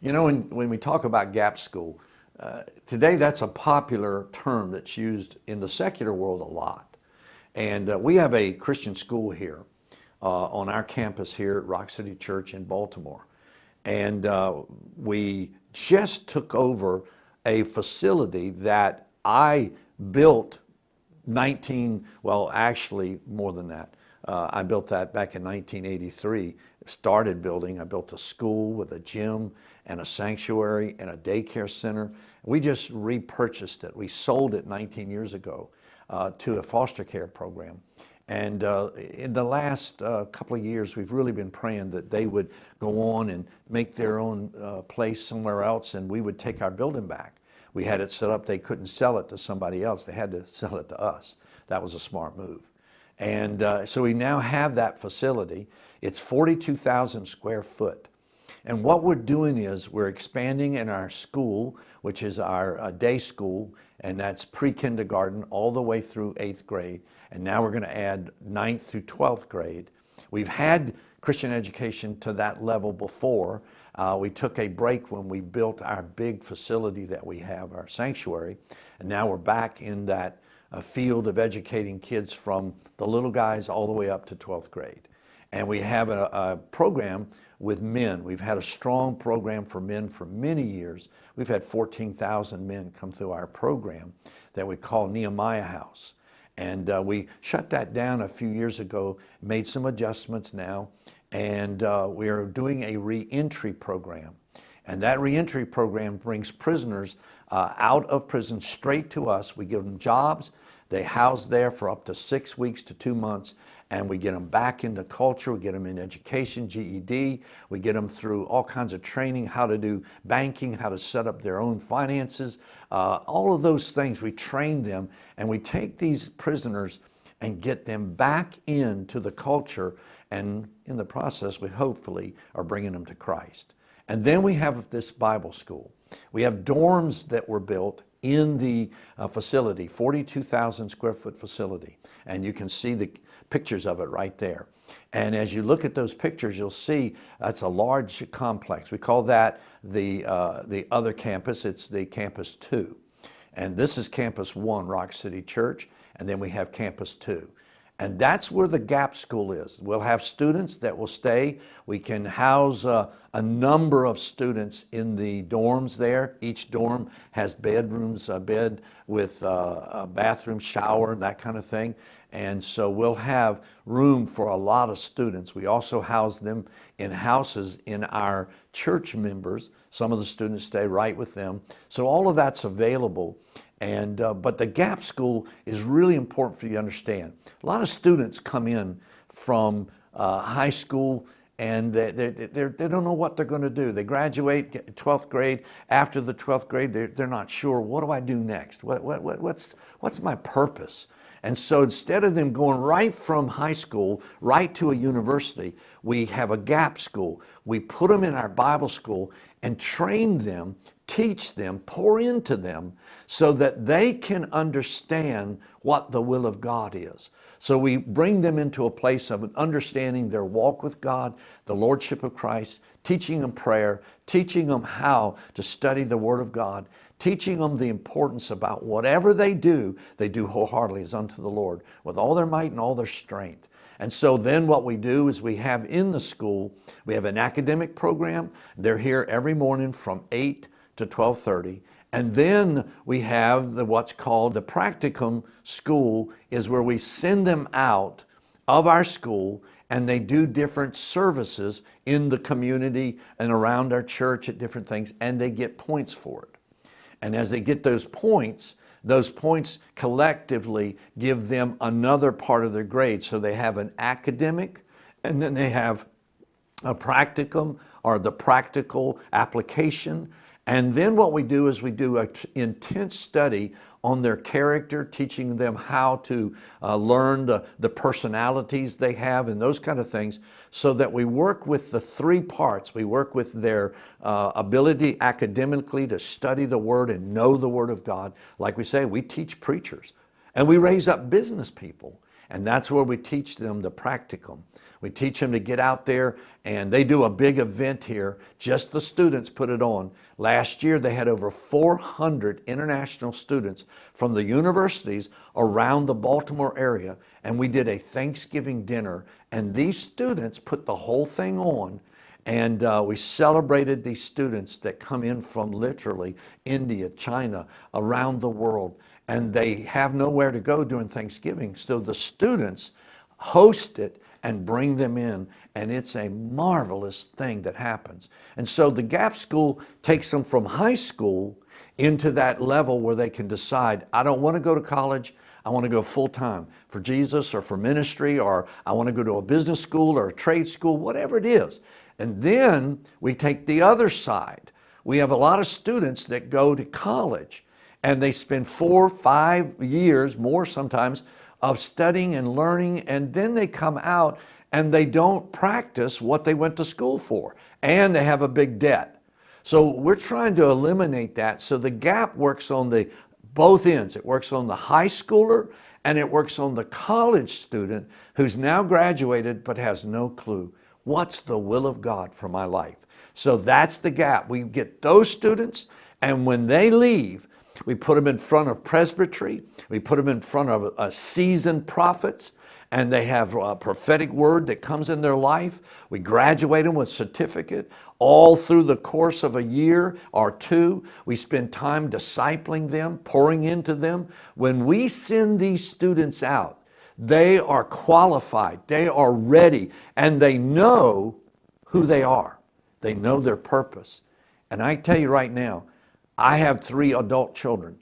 You know, when we talk about gap school, today that's a popular term that's used in the secular world a lot. And we have a Christian school here on our campus here at Rock City Church in Baltimore. And we just took over a facility that I built actually more than that. I built that back in 1983. Started building. I built a school with a gym and a sanctuary and a daycare center. We just repurchased it. We sold it 19 years ago to a foster care program. And in the last couple of years, we've really been praying that they would go on and make their own place somewhere else, and we would take our building back. We had it set up. They couldn't sell it to somebody else. They had to sell it to us. That was a smart move. And so we now have that facility. It's 42,000 square foot. And what we're doing is we're expanding in our school, which is our day school, and that's pre-kindergarten all the way through 8th grade. And now we're going to add 9th through 12th grade. We've had Christian education to that level before. We took a break when we built our big facility that we have, our sanctuary, and now we're back in that field of educating kids from the little guys all the way up to 12th grade. And we have a program with men. We've had a strong program for men for many years. We've had 14,000 men come through our program that we call Nehemiah House. And we shut that down a few years ago, made some adjustments now, and we are doing a reentry program. And that reentry program brings prisoners out of prison straight to us. We give them jobs. They house there for up to 6 weeks to 2 months, and we get them back into culture. We get them in education, GED. We get them through all kinds of training, how to do banking, how to set up their own finances, all of those things. We train them, and we take these prisoners and get them back into the culture, and in the process, we hopefully are bringing them to Christ. And then we have this Bible school. We have dorms that were built in the facility, 42,000 square foot facility. And you can see the pictures of it right there. And as you look at those pictures, you'll see that's a large complex. We call that the other campus. It's the campus 2. And this is campus 1, Rock City Church. And then we have campus 2. And that's where the gap school is. We'll have students that will stay. We can house a number of students in the dorms there. Each dorm has bedrooms, a bed with a bathroom, shower, that kind of thing. And so we'll have room for a lot of students. We also house them in houses in our church members. Some of the students stay right with them. So all of that's available. And but the gap school is really important for you to understand. A lot of students come in from high school and they don't know what they're going to do. They graduate, get 12th grade. After the 12th grade, they're not sure, what do I do next? What's my purpose? And so instead of them going right from high school right to a university, we have a gap school. We put them in our Bible school and train them, teach them, pour into them so that they can understand what the will of God is. So we bring them into a place of understanding their walk with God, the Lordship of Christ, teaching them prayer, teaching them how to study the Word of God, teaching them the importance about whatever they do wholeheartedly as unto the Lord with all their might and all their strength. And so then what we do is we have in the school, we have an academic program. They're here every morning from 8 to 12:30. And then we have what's called the practicum school, is where we send them out of our school and they do different services in the community and around our church at different things, and they get points for it. And as they get those points collectively give them another part of their grade. So they have an academic, and then they have a practicum, or the practical application. And then what we do is we do an intense study on their character, teaching them how to learn the personalities they have and those kind of things, so that we work with the 3 parts. We work with their ability academically to study the Word and know the Word of God. Like we say, we teach preachers, and we raise up business people, and that's where we teach them the practicum. We teach them to get out there, and they do a big event here. Just the students put it on. Last year, they had over 400 international students from the universities around the Baltimore area, and we did a Thanksgiving dinner, and these students put the whole thing on. And we celebrated these students that come in from literally India, China, around the world. And they have nowhere to go during Thanksgiving. So the students host it and bring them in. And it's a marvelous thing that happens. And so the Gap School takes them from high school into that level where they can decide, I don't want to go to college. I want to go full time for Jesus or for ministry, or I want to go to a business school or a trade school, whatever it is. And then we take the other side. We have a lot of students that go to college and they spend 4 or 5 years, more sometimes, of studying and learning, and then they come out and they don't practice what they went to school for, and they have a big debt. So we're trying to eliminate that. So the Gap works on the both ends. It works on the high schooler and it works on the college student who's now graduated but has no clue. What's the will of God for my life? So that's the Gap. We get those students, and when they leave, we put them in front of presbytery. We put them in front of seasoned prophets, and they have a prophetic word that comes in their life. We graduate them with certificate. All through the course of a year or two, we spend time discipling them, pouring into them. When we send these students out, they are qualified, they are ready, and they know who they are. They know their purpose. And I tell you right now, I have 3 adult children.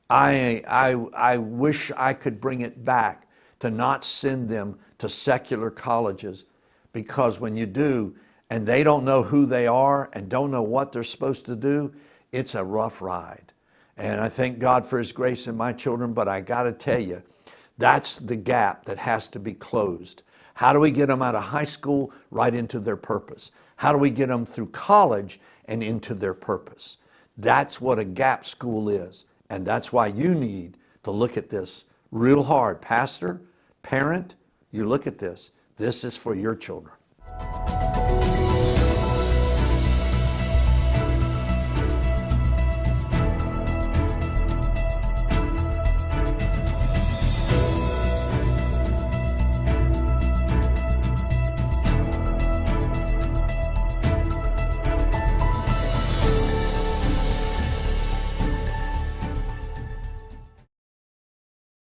I wish I could bring it back to not send them to secular colleges, because when you do, and they don't know who they are and don't know what they're supposed to do, it's a rough ride. And I thank God for His grace in my children, but I got to tell you, that's the gap that has to be closed. How do we get them out of high school right into their purpose? How do we get them through college and into their purpose? That's what a Gap School is. And that's why you need to look at this real hard. Pastor, parent, you look at this. This is for your children.